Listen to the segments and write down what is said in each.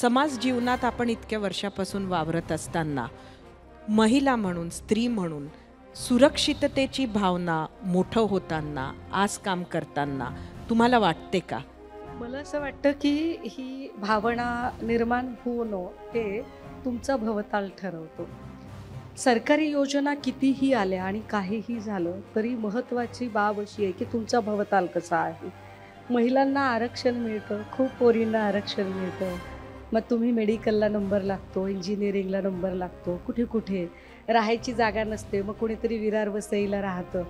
समाज जीवनात आपण इतक्या वर्षापासून वावरत असताना महिला म्हणून, स्त्री म्हणून सुरक्षिततेची भावना मोठं होताना, आज काम करताना तुम्हाला वाटते का? मला असं वाटतं की ही भावना निर्माण होणं हे तुमचा भवताल ठरवतो. सरकारी योजना कितीही आल्या आणि काहीही झालं तरी महत्त्वाची बाब अशी आहे की तुमचा भवताल कसा आहे. महिलांना आरक्षण मिळतं, खूप पोरींना आरक्षण मिळतं. मग तुम्ही मेडिकलला नंबर लागतो, इंजिनिअरिंगला नंबर लागतो, कुठे कुठे राहायची जागा नसते, मग कोणीतरी विरार वसईला राहतं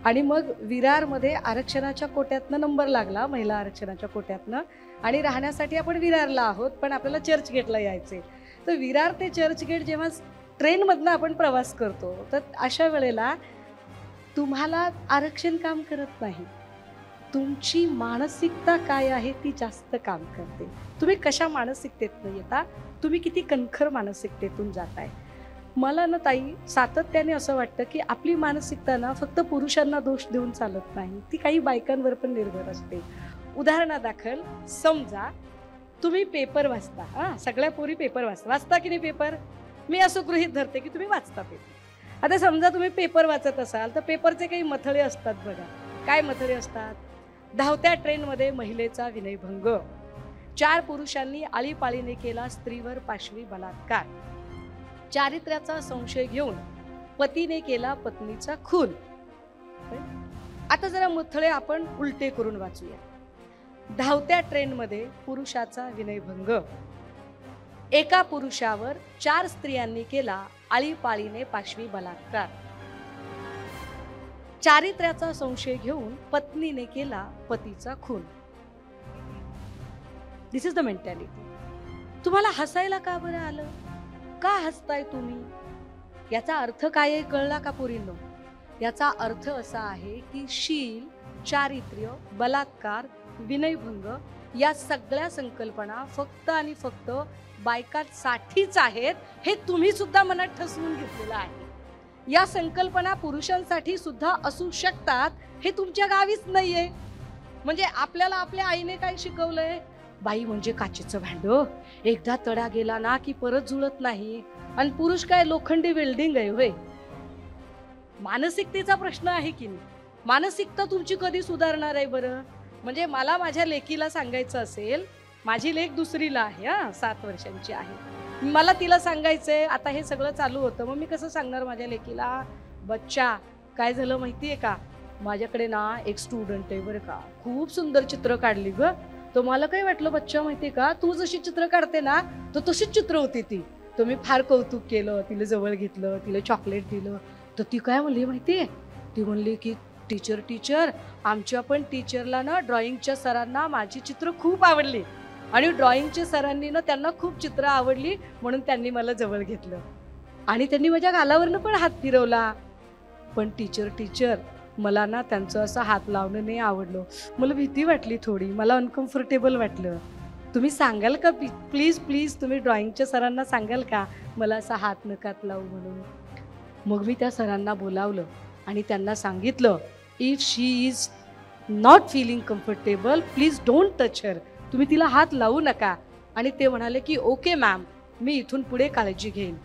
आणि मग विरारमध्ये आरक्षणाच्या कोट्यातनं नंबर लागला, महिला आरक्षणाच्या कोट्यातनं, आणि राहण्यासाठी आपण विरारला आहोत पण आपल्याला चर्चगेटला यायचे. तर विरार ते चर्चगेट जेव्हा ट्रेनमधनं आपण प्रवास करतो तर अशा वेळेला तुम्हाला आरक्षण काम करत नाही, तुमची मानसिकता काय आहे ती जास्त काम करते. तुम्ही कशा मानसिकतेतून येता, तुम्ही किती कणखर मानसिकतेतून जाताय. मला ना ताई सातत्याने असं वाटतं की आपली मानसिकता ना फक्त पुरुषांना दोष देऊन चालत नाही, ती काही बायकांवर पण निर्भर असते. उदाहरणादाखल समजा तुम्ही पेपर वाचता, सगळ्या पोरी पेपर वाचता की नाही पेपर? मी असं गृहीत धरते की तुम्ही वाचता पेपर. आता समजा तुम्ही पेपर वाचत असाल तर पेपरचे काही मथळे असतात बघा. काय मथळे असतात? धावत्या ट्रेनमध्ये महिलेचा विनयभंग, 4 पुरुषांनी आळीपाळीने केला स्त्रीवर पाशवी बलात्कार, चारित्र्याचा संशय घेऊन पतीने केला पत्नीचा खून. आता जरा मथळे आपण उलटे करून वाचूया. धावत्या ट्रेनमध्ये पुरुषाचा विनयभंग, एका पुरुषावर 4 स्त्रियांनी केला आळीपाळीने पाशवी बलात्कार, चारित्र्याचा संशय घेऊन पत्नीने केला पतीचा खून. दिस इज द मेंटॅलिटी. तुम्हाला हसायला का बरं आलं? का हसताय तुम्ही? याचा अर्थ काय आहे कळला का पोरींनो? याचा अर्थ असा आहे की शील, चारित्र्य, बलात्कार, विनयभंग या सगळ्या संकल्पना फक्त आणि फक्त बायकांसाठीच आहेत हे तुम्ही सुद्धा मनात ठसवून घेतलेलं आहे. या संकल्पना पुरुषांसाठी सुद्धा असू शकतात हे तुमच्या गावीच नाहीये. म्हणजे आपल्याला आपल्या आईने काय शिकवलंय? बाई म्हणजे काचेचं भांड, एकदा तडा गेला ना की परत जुळत नाही. आणि पुरुष काय लोखंडी वेल्डिंग आहे होय? मानसिकतेचा प्रश्न आहे की नाही? मानसिकता तुमची कधी सुधारणार आहे बरं? म्हणजे मला माझ्या लेकीला सांगायचं असेल, माझी लेक दुसरीला आहे, 7 वर्षांची आहे, मला तिला सांगायचंय आता हे सगळं चालू होतं, मग मी कसं सांगणार माझ्या लेकीला, बच्चा काय झालं माहितीये का, माझ्याकडे ना एक स्टुडंट आहे बरं का, खूप सुंदर चित्र काढली ग. तर मला काय वाटलं बच्चा माहितीये का, तू जशी चित्र काढते ना तर तशीच चित्र होती ती. तर मी फार कौतुक केलं, तिला जवळ घेतलं, तिला चॉकलेट दिलं. तर ती काय म्हणली माहितीये, ती म्हणली की टीचर आमच्या पण टीचरला ना ड्रॉइंगच्या सरांना माझी चित्र खूप आवडली आणि ड्रॉइंगच्या सरांनी ना त्यांना खूप चित्र आवडली म्हणून त्यांनी मला जवळ घेतलं आणि त्यांनी माझ्या गालावरनं पण हात फिरवला. पण टीचर मला ना त्यांचं असं हात लावणं नाही आवडलं, मला भीती वाटली थोडी, मला अनकम्फर्टेबल वाटलं. तुम्ही सांगाल का प्लीज तुम्ही ड्रॉइंगच्या सरांना सांगाल का मला असा हात नकात लावू म्हणून? मग मी त्या सरांना बोलावलं आणि त्यांना सांगितलं, if she is not feeling comfortable please don't touch her, तुम्ही तिला हात लावू नका. आणि ते म्हणाले की ओके मॅम, मी इथून पुढे काळजी घेईन.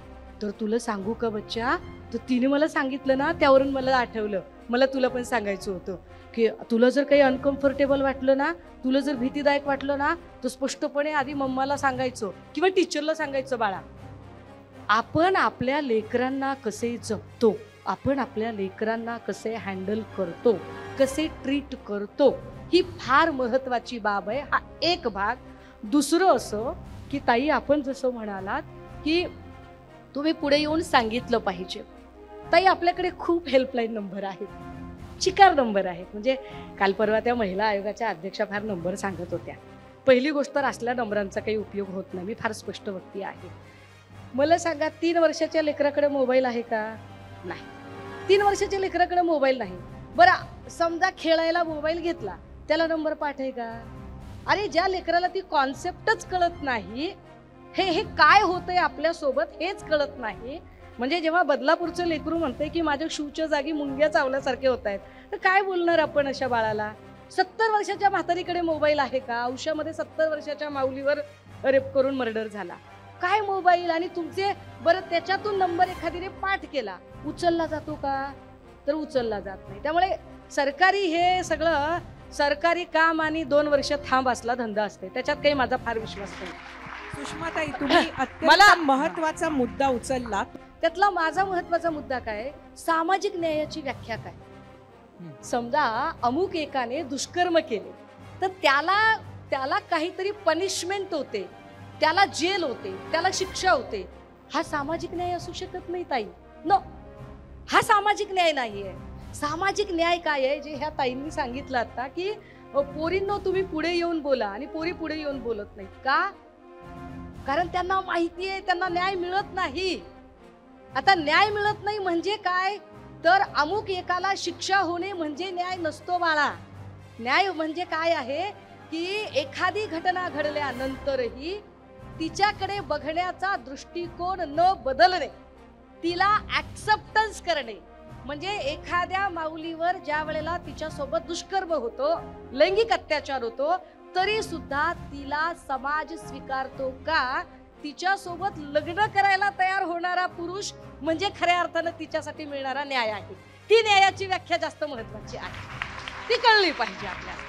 तर तुला सांगू का बच्चा, तर तिने मला सांगितलं ना त्यावरून मला आठवलं, मला तुला पण सांगायचं होतं की तुला जर काही अनकम्फर्टेबल वाटलं ना, तुला जर भीतीदायक वाटलं ना, तर स्पष्टपणे आधी मम्माला सांगायचं किंवा टीचरला सांगायचं. बाळा, आपण आपल्या लेकरांना कसे जपतो, आपण आपल्या लेकरांना कसे हँडल करतो, कसे ट्रीट करतो, ही फार महत्त्वाची बाब आहे. हा एक भाग. दुसरं असं की ताई आपण जसं म्हणालात की तुम्ही पुढे येऊन सांगितलं पाहिजे. ताई आपल्याकडे खूप हेल्पलाईन नंबर आहेत, चिकार नंबर आहेत. म्हणजे काल परवा त्या महिला आयोगाच्या अध्यक्षा फार नंबर सांगत होत्या. पहिली गोष्ट तर असल्या नंबरांचा काही उपयोग होत नाही, मी फार स्पष्ट व्यक्ती आहे. मला सांगा 3 वर्षाच्या लेकराकडे मोबाईल आहे का? नाही. 3 वर्षाच्या लेकराकडे मोबाईल नाही. बरं समजा खेळायला मोबाईल घेतला, त्याला नंबर पाठ आहे का? अरे ज्या लेकराला ती कॉन्सेप्टच कळत नाही, हे काय होतंय आपल्यासोबत हेच कळत नाही. म्हणजे जेव्हा बदलापूरचं लेकरू म्हणते की माझ्या शूच्या जागी मुंग्या चावल्यासारखे होत आहेत, तर काय बोलणार आपण अशा बाळाला? 70 वर्षाच्या म्हातारीकडे मोबाईल आहे का? औषधामध्ये 70 वर्षाच्या माऊलीवर रेप करून मर्डर झाला. काय मोबाईल आणि तुमचे बरं त्याच्यातून नंबर एखादीने पाठ केला, उचलला जातो का? तर उचलला जात नाही. त्यामुळे सरकारी हे सगळं सरकारी काम आणि 2 वर्ष थांब असला धंदा असते, त्याच्यात काही माझा फार विश्वास नाही. सुषमाताई, तुम्ही अत्यंत महत्वाचा मुद्दा उचलला. त्यातला माझा महत्वाचा मुद्दा काय, सामाजिक न्यायाची व्याख्या काय. समजा अमुक एकाने दुष्कर्म केले तर त्याला काहीतरी पनिशमेंट होते, त्याला जेल होते, त्याला शिक्षा होते. हा सामाजिक न्याय असू शकत नाही ताई. नो, हा सामाजिक न्याय नाहीये. सामाजिक न्याय काय आहे, जे ह्या ताईंनी सांगितलं आता की पोरींनो तुम्ही पुढे येऊन बोला, आणि पोरी पुढे येऊन बोलत नाहीत का? कारण त्यांना माहिती आहे त्यांना न्याय मिळत नाही. आता न्याय मिळत नाही म्हणजे काय, तर अमुक एकाला शिक्षा होणे म्हणजे न्याय नसतो बाळा. न्याय म्हणजे काय आहे की एखादी घटना घडल्यानंतरही तिच्याकडे बघण्याचा दृष्टिकोन न बदलणे, तिला ऍक्सेप्टन्स करणे. म्हणजे एखाद्या माऊलीवर ज्या वेळेला तिच्यासोबत दुष्कर्म होतो, लैंगिक अत्याचार होतो, तरी सुद्धा तिला समाज स्वीकारतो का? तिच्यासोबत लग्न करायला तयार होणारा पुरुष म्हणजे खऱ्या अर्थानं तिच्यासाठी मिळणारा न्याय आहे. ती न्यायाची व्याख्या जास्त महत्वाची आहे, ती कळली पाहिजे आपल्याला.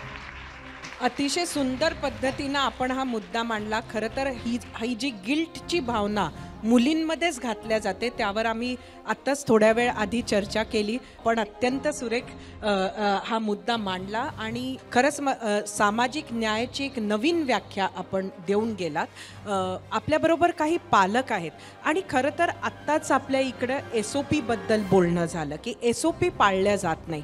अतिशय सुंदर पद्धतीनं आपण हा मुद्दा मांडला. खरं तर ही जी गिल्टची भावना मुलींमध्येच घातल्या जाते, त्यावर आम्ही आत्ताच थोड्या वेळ आधी चर्चा केली, पण अत्यंत सुरेख हा मुद्दा मांडला आणि खरंच सामाजिक न्यायाची एक नवीन व्याख्या आपण देऊन गेलात. आपल्याबरोबर काही पालक आहेत आणि खरं तर आत्ताच आपल्या इकडं SOP बद्दल बोलणं झालं की SOP पाळल्या जात नाही.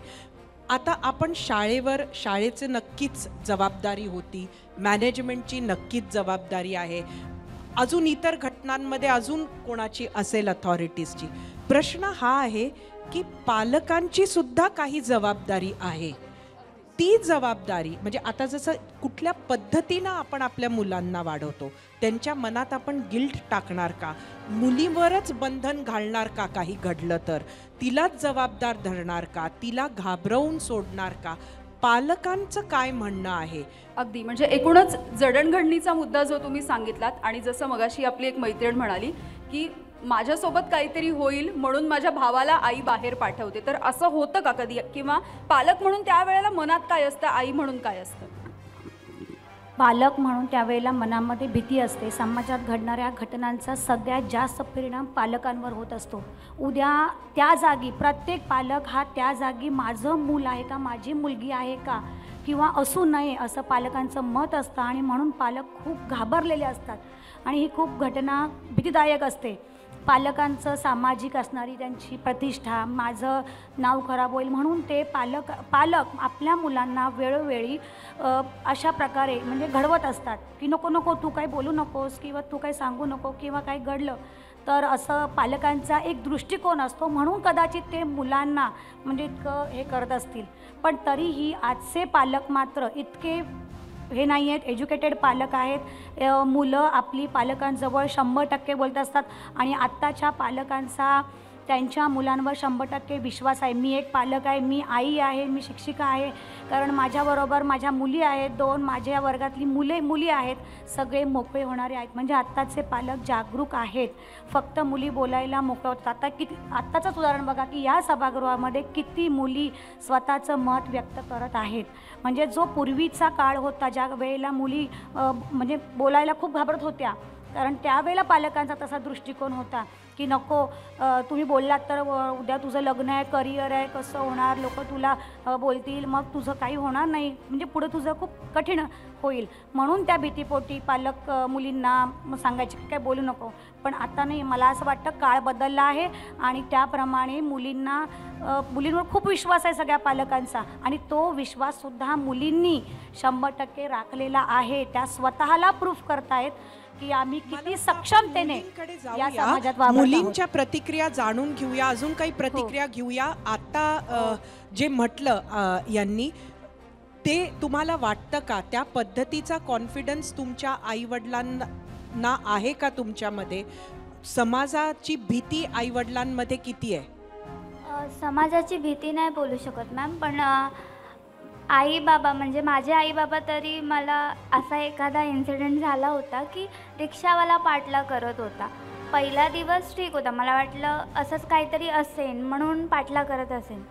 आता आपण शाळेचं नक्कीच जबाबदारी होती, मॅनेजमेंटची नक्कीच जबाबदारी आहे, अजून इतर घटनांमध्ये अजून कोणाची असेल अथॉरिटीजची. प्रश्न हा आहे की पालकांची सुद्धा काही जबाबदारी आहे. ती जबाबदारी म्हणजे आता जसं कुठल्या पद्धतीनं आपण आपल्या मुलांना वाढवतो, त्यांच्या मनात आपण गिल्ट टाकणार का, मुलीवरच बंधन घालणार का, काही घडलं तर तिलाच जबाबदार धरणार का, तिला घाबरवून सोडणार का, पालकांचं काय म्हणणं आहे? अगदी म्हणजे एकूणच जडणघडणीचा मुद्दा जो तुम्ही सांगितलात, आणि जसं मगाशी आपली एक मैत्रीण म्हणाली की माझ्यासोबत काहीतरी होईल म्हणून माझ्या भावाला आई बाहेर पाठवते, तर असं होतं का कधी? किंवा पालक म्हणून त्यावेळेला मनात काय असतं, आई म्हणून काय असतं? पालक म्हणून त्यावेळेला मनामध्ये भीती असते. समाजात घडणाऱ्या घटनांचा सगळ्यात जास्त परिणाम पालकांवर होत असतो. उद्या त्या जागी प्रत्येक पालक हा त्या जागी माझं मूल आहे का, माझी मुलगी आहे का, किंवा असू नये असं पालकांचं मत असतं, आणि म्हणून पालक खूप घाबरलेले असतात. आणि ही खूप घटना भीतीदायक असते. पालकांचं सामाजिक असणारी त्यांची प्रतिष्ठा, माझं नाव खराब होईल म्हणून ते पालक आपल्या मुलांना वेळोवेळी अशा प्रकारे म्हणजे घडवत असतात की नको नको तू काही बोलू नकोस, किंवा तू काही सांगू नको, किंवा काही घडलं तर असं पालकांचा एक दृष्टिकोन असतो. म्हणून कदाचित ते मुलांना म्हणजे इतकं हे करत असतील. पण तरीही आजचे पालक मात्र इतके हे नाही आहेत, एज्युकेटेड पालक आहेत. मुलं आपली पालकांजवळ 100% बोलत असतात, आणि आत्ताच्या पालकांचा त्यांच्या मुलांवर 100% विश्वास आहे. मी एक पालक आहे, मी आई आहे, मी शिक्षिका आहे, कारण माझ्याबरोबर माझ्या मुली आहेत, 2 माझ्या वर्गातली मुली आहेत, सगळे मोकळे होणारे आहेत. म्हणजे आत्ताचे पालक जागरूक आहेत. फक्त मुली बोलायला मोकळं होतात. आत्ताचंच उदाहरण बघा की या सभागृहामध्ये किती मुली स्वतःचं मत व्यक्त करत आहेत. म्हणजे जो पूर्वीचा काळ होता ज्या वेळेला मुली म्हणजे बोलायला खूप घाबरत होत्या, कारण त्यावेळेला पालकांचा तसा दृष्टिकोन होता की नको तुम्ही बोललात तर उद्या तुझं लग्न आहे, करिअर आहे, कसं होणार, लोक तुला बोलतील, मग तुझं काही होणार नाही, म्हणजे पुढं तुझं खूप कठीण होईल. म्हणून त्या भीतीपोटी पालक मुलींना सांगायचे की काय बोलू नको. पण आता नाही, मला असं वाटतं काळ बदलला आहे आणि त्याप्रमाणे मुलींवर खूप विश्वास आहे सगळ्या पालकांचा, आणि तो विश्वाससुद्धा मुलींनी 100% राखलेला आहे. त्या स्वतःला प्रूफ करतायत की आम्ही किती सक्षमतेने या समाजात वावरत आहोत. मुलींच्या प्रतिक्रिया जाणून घेऊया, अजून काही प्रतिक्रिया घेऊया. आता जे म्हटलं यांनी ते तुम्हाला वाटतं का, त्या पद्धतीचा कॉन्फिडन्स तुमच्या आईवडिलांना आहे का तुमच्यामध्ये? समाजाची भीती आईवडिलांमध्ये किती आहे? समाजाची भीती नाही बोलू शकत मॅम, पण आई बाबा म्हणजे माझे आई बाबा तरी मला असा एखादा इन्सिडेंट झाला होता की रिक्षावाला पाठला करत होता. पहिला दिवस ठीक होता, मला वाटलं असंच काहीतरी असेल म्हणून पाठला करत असेल.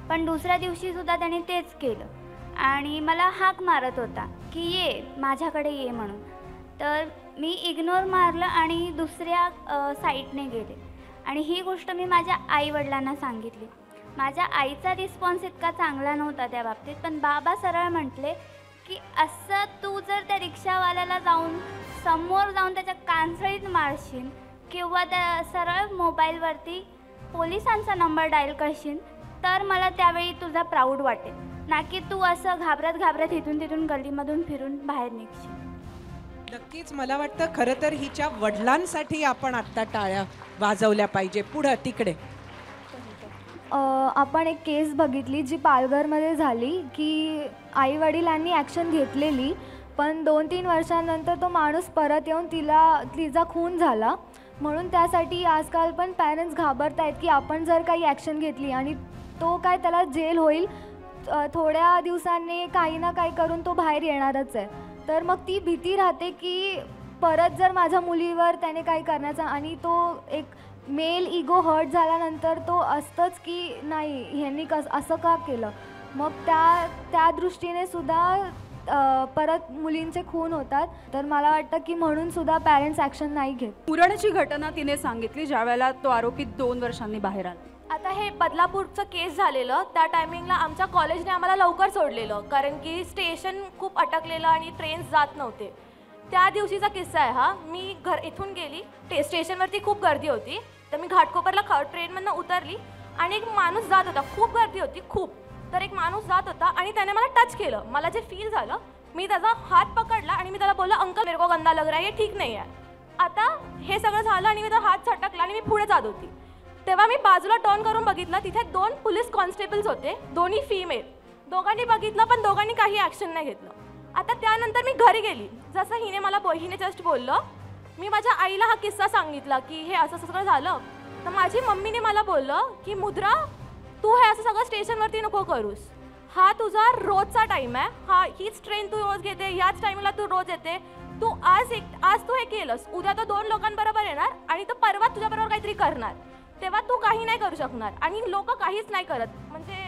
पण दुसऱ्या दिवशीसुद्धा त्याने तेच केलं आणि मला हाक मारत होता की ये माझ्याकडे ये म्हणून. तर मी इग्नोर मारलं आणि दुसऱ्या साईडने गेले आणि ही गोष्ट मी माझ्या आईवडिलांना सांगितली. माझ्या आईचा रिस्पॉन्स इतका चांगला नव्हता त्या बाबतीत, पण बाबा सरळ म्हटले की असं तू जर त्या रिक्षावाल्याला समोर जाऊन त्याच्या कानसळीत मारशील किंवा त्या सरळ मोबाईलवरती पोलिसांचा नंबर डायल करशील तर मला त्यावेळी तुझा प्राऊड वाटेल, ना की तू असं घाबरत घाबरत इथून तिथून गल्लीमधून फिरून बाहेर निघशील. नक्कीच मला वाटतं खरं तर हिच्या वडिलांसाठी आपण आत्ता टाळ्या वाजवल्या पाहिजे. पुढं तिकडे आपण एक केस बघितली जी पालघरमध्ये झाली की आई वडिलांनी ॲक्शन घेतलेली, पण 2-3 वर्षांनंतर तो माणूस परत येऊन तिचा खून झाला. म्हणून त्यासाठी आजकाल पण पॅरेंट्स घाबरत आहेत की आपण जर काही ॲक्शन घेतली आणि तो काय त्याला जेल होईल, थोड्या दिवसांनी काही ना काही करून तो बाहेर येणारच आहे. तर मग ती भीती राहते की परत जर माझ्या मुलीवर त्याने काही करण्याचा, आणि तो एक मेल इगो हर्ट झाल्यानंतर तो असतंच की नाही ह्यांनी असं का केलं. मग त्या दृष्टीने सुद्धा परत मुलींचे खून होतात. तर मला वाटतं की म्हणून सुद्धा पॅरेंट्स ॲक्शन नाही घेत. पुरणची घटना तिने सांगितली ज्यावेळेला तो आरोपी 2 वर्षांनी बाहेर आला. आता हे बदलापूरचं केस झालेलं त्या टायमिंगला आमच्या कॉलेजने आम्हाला लवकर सोडलेलं, कारण की स्टेशन खूप अटकलेलं आणि ट्रेन्स जात नव्हते. त्या दिवशीचा किस्सा आहे हा. मी इथून गेली, स्टेशनवरती खूप गर्दी होती, तर मी घाटकोपरला ट्रेनमधनं उतरली आणि एक माणूस जात होता, खूप गर्दी होती खूप. तर एक माणूस जात होता आणि त्याने मला टच केलं. मला जे फील झालं, मी त्याचा हात पकडला आणि मी त्याला बोलला अंकल मेरे को गंदा लग रहा है, ये ठीक नाही आहे. आता हे सगळं झालं आणि मी त्याचा हात झटकला आणि मी पुढे जात होती. तेव्हा मी बाजूला टर्न करून बघितलं, तिथे 2 पोलीस कॉन्स्टेबल्स होते, दोन्ही फिमेल. दोघांनी बघितलं पण दोघांनी काही ॲक्शन नाही घेतलं. आता त्यानंतर मी घरी गेली. जसं हिने जस्ट बोललं, मी माझ्या आईला हा किस्सा सांगितला की हे असं सगळं झालं. तर माझी मम्मीने मला बोललं की मुद्रा, तू हे असं सगळं स्टेशनवरती नको करूस, हा तुझा रोजचा टाईम आहे, हीच ट्रेन तू रोज घेते, याच टाईमला तू रोज येते, तू आज तू हे केलंस, उद्या तो 2 लोकांबरोबर येणार आणि तो परवा तुझ्याबरोबर काहीतरी करणार, तेव्हा तू काही नाही करू शकणार. आणि लोक काहीच नाही करत. म्हणजे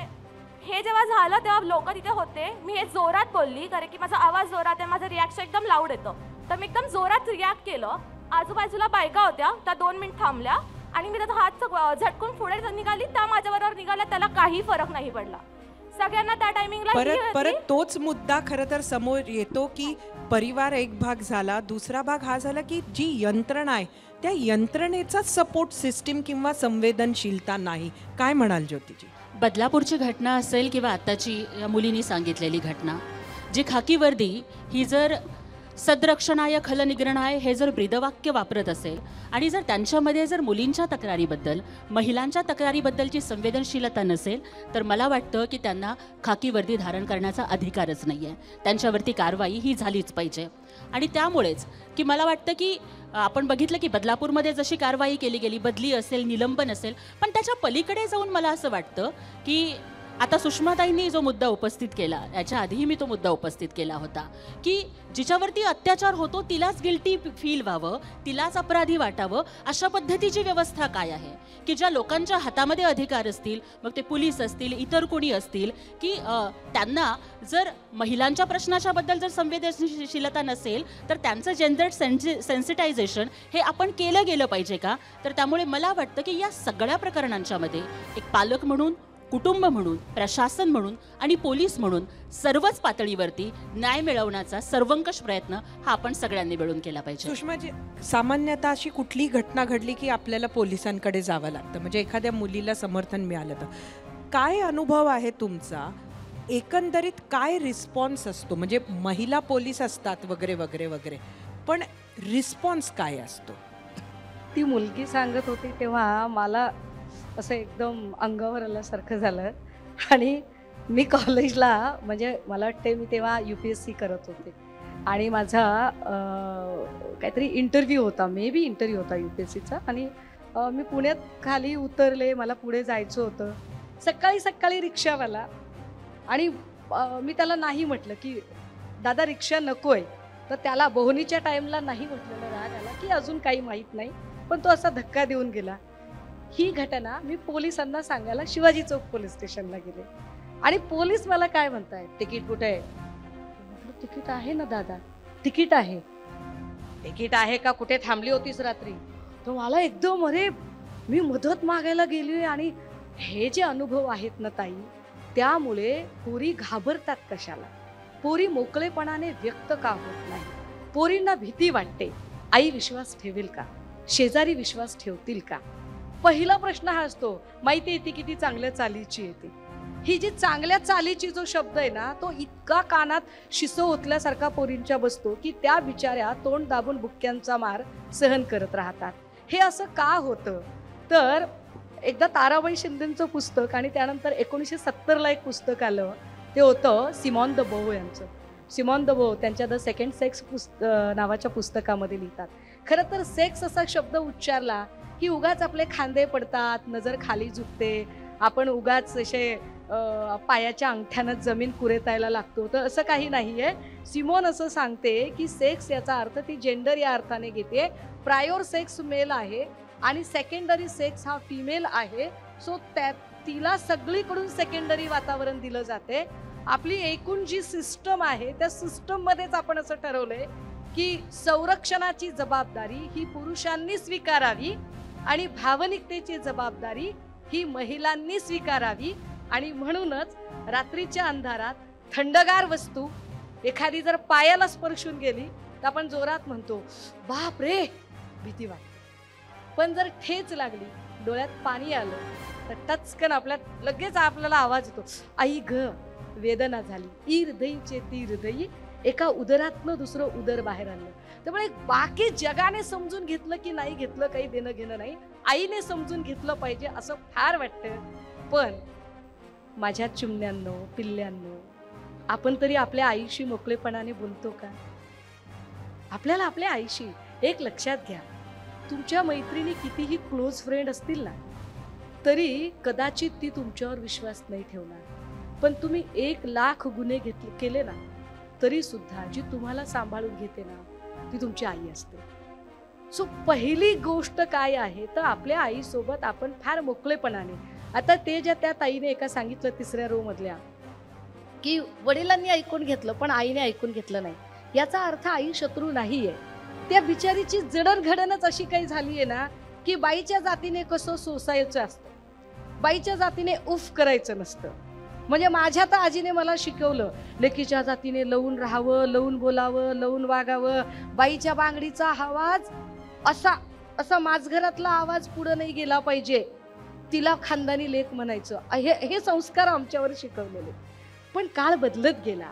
हे जेव्हा झालं तेव्हा लोक तिथे होते. मी हे जोरात बोलली कारण की माझा आवाज जोरात आहे, माझं रिॲक्शन एकदम लाऊड येतं, तर मी एकदम जोरात रिॲक्ट केलं. आजूबाजूला बायका होत्या, त्या 2 मिनिट थांबल्या आणि मी त्याचा हात झटकून पुढे निघाली. त्या माझ्याबरोबर निघाल्या, त्याला काही फरक नाही पडला. सगळ्यांना त्या टायमिंगला परत तोच मुद्दा खरं तर समोर येतो की परिवार एक भाग झाला, दुसरा भाग हा झाला की जी यंत्रणा आहे त्या यंत्रणेचा सपोर्ट सिस्टीम किंवा संवेदनशीलता नाही. काय म्हणाल ज्योतिजी? बदलापूरची घटना असेल किंवा आत्ताची या मुलींनी सांगितलेली घटना, जी खाकी वर्दी ही जर सदरक्षणाय खलनिग्रणाय हे जर ब्रीदवाक्य वापरत असेल आणि जर त्यांच्यामध्ये जर मुलींच्या तक्रारीबद्दल, महिलांच्या तक्रारीबद्दलची संवेदनशीलता नसेल, तर मला वाटतं की त्यांना खाकी वर्दी धारण करण्याचा अधिकारच नाही आहे. त्यांच्यावरती कारवाई ही झालीच पाहिजे. आणि त्यामुळेच की मला वाटतं की आपण बघितलं की बदलापूरमध्ये जशी कारवाई केली गेली, बदली असेल, निलंबन असेल, पण त्याच्या पलीकडे जाऊन मला असं वाटतं की आता सुषमाताईंनी जो मुद्दा उपस्थित केला, याच्या आधीही मी तो मुद्दा उपस्थित केला होता की जिच्यावरती अत्याचार होतो तिलाच गिल्टी फील व्हावं, तिलाच अपराधी वाटावं, अशा पद्धतीची व्यवस्था काय आहे की ज्या लोकांच्या हातामध्ये अधिकार असतील, मग ते पोलीस असतील, इतर कोणी असतील, की त्यांना जर महिलांच्या प्रश्नाच्या बद्दल जर संवेदनशीलता नसेल तर त्यांचं जेंडर सेन्सिटायझेशन हे आपण केलं गेलं पाहिजे का? तर त्यामुळे मला वाटतं की या सगळ्या प्रकरणांच्या मध्ये एक पालक म्हणून, कुटुंब म्हणून, प्रशासन म्हणून आणि पोलीस म्हणून सर्वच पातळीवरती न्याय मिळवण्याचा सर्वंकष प्रयत्न हा आपण सगळ्यांनी मिळून केला पाहिजे. सुषमाजी, सामान्यतः अशी कुठली घटना घडली की आपल्याला पोलिसांकडे जावं लागतं, म्हणजे एखाद्या मुलीला समर्थन मिळालं तर काय अनुभव आहे तुमचा? एकंदरीत काय रिस्पॉन्स असतो? म्हणजे महिला पोलीस असतात वगैरे वगैरे वगैरे, पण रिस्पॉन्स काय असतो? ती मुलगी सांगत होती तेव्हा मला असं एकदम अंगावर आल्यासारखं झालं. आणि मी कॉलेजला, म्हणजे मला वाटते मी तेव्हा UPSC करत होते आणि माझा काहीतरी इंटरव्ह्यू होता, मे बी इंटरव्ह्यू होता UPSCचा. आणि मी पुण्यात खाली उतरले, मला पुढे जायचं होतं. सकाळी सकाळी रिक्षावाला आणि मी त्याला नाही म्हटलं की दादा रिक्षा नकोय, तर त्याला बोहनीच्या टाइमला नाही म्हटलेलं राग आला की अजून काही माहीत नाही, पण तो असा धक्का देऊन गेला. ही घटना मी पोलिसांना सांगायला शिवाजी चौक पोलीस स्टेशनला गेले आणि पोलीस मला काय म्हणतायत, तिकीट कुठे आहे? म्हटलं तिकीट आहे ना दादा, तिकीट आहे. तिकीट आहे का, कुठे थांबली होतीस रात्री? तर मला एकदम अरे मी मदत मागायला गेली. आणि हे जे अनुभव आहेत ना ताई, त्यामुळे पोरी घाबरतात कशाला, पोरी मोकळेपणाने व्यक्त का होत नाही, पोरींना भीती वाटते. आई विश्वास ठेवेल का, शेजारी विश्वास ठेवतील का? पहिला प्रश्न हा असतो. माहिती आहे ती किती चांगल्या चालीची येते. ही जी चांगल्या चालीची जो शब्द आहे ना, तो इतका कानात शिसो ओतल्यासारखा पोरींच्या बसतो की त्या बिचाऱ्या तोंड दाबून बुक्क्यांचा मार सहन करत राहतात. हे असं का होतं? तर एकदा ताराबाई शिंदेचं पुस्तक आणि त्यानंतर 1970ला एक पुस्तक आलं, ते होतं सिमॉन द बोव यांचं. सिमॉन द बोव त्यांच्या द सेकंड सेक्स नावाच्या पुस्तकामध्ये लिहितात, खरं तर सेक्स असा शब्द उच्चारला की उगाच आपले खांदे पडतात, नजर खाली झुकते, आपण उगाच असे पायाच्या अंगठ्यानं जमीन कुरेतायला लागतो. तर असं काही नाही आहे. सिमॉन असं सांगते की सेक्स याचा अर्थ ती जेंडर या अर्थाने घेते. प्रायोर सेक्स मेल आहे आणि सेकंडरी सेक्स हा फिमेल आहे. सो तिला सगळीकडून सेकंडरी वातावरण दिलं जाते. आपली एकूण जी सिस्टम आहे त्या सिस्टममध्येच आपण असं ठरवलंय की संरक्षणाची जबाबदारी ही पुरुषांनी स्वीकारावी आणि भावनिकतेची जबाबदारी ही महिलांनी स्वीकारावी. आणि म्हणूनच रात्रीच्या अंधारात थंडगार वस्तू एखादी जर पायाला स्पर्शून गेली तर आपण जोरात म्हणतो बाप रे, भीती वाटते. पण जर ठेच लागली, डोळ्यात पाणी आलं तर टचकन लगेच आपल्याला आवाज येतो, आई ग, वेदना झाली, ई हृदयीचे ती हृदयी, एका उदरातनं दुसरं उदर बाहेर आणलं. त्यामुळे बाकी जगाने समजून घेतलं की नाही घेतलं काही देणं घेणं नाही, आईने समजून घेतलं पाहिजे असं फार वाटतं. पण माझ्या चिमण्यांनो, पिल्ल्यांनो, आपण तरी आपल्या आईशी मोकळेपणाने बोलतो का? आपल्याला आपल्या आईशी एक लक्षात घ्या, तुमच्या मैत्रिणी कितीही क्लोज फ्रेंड असतील ना, तरी कदाचित ती तुमच्यावर विश्वास नाही ठेवणार. पण तुम्ही 1,00,000 गुन्हे केले ना, तरी सुद्धा जी तुम्हाला सांभाळून घेते ना, ती तुमची आई असते. सो पहिली गोष्ट काय आहे तर आपल्या आईसोबत आपण फार मोकळेपणाने. आता ते ज्या त्या ताईने एका सांगितलं 3ऱ्या रो मधल्या की वडिलांनी ऐकून घेतलं पण आईने ऐकून घेतलं नाही, याचा अर्थ आई शत्रू नाहीये. त्या बिचारीची जडणघडणच अशी काही झाली आहे ना की बाईच्या जातीने कसं सोसायचं असतं, बाईच्या जातीने उफ करायचं नसतं. म्हणजे माझ्या तर आजीने मला शिकवलं, लेकीच्या जातीने लवून राहावं, लवून बोलावं, लवून वागावं. बाईच्या बांगडीचा आवाज असा माझघरातला आवाज पुढे नाही गेला पाहिजे, तिला खानदानी लेक म्हणायचं. हे संस्कार आमच्यावर शिकवलेले. पण काळ बदलत गेला.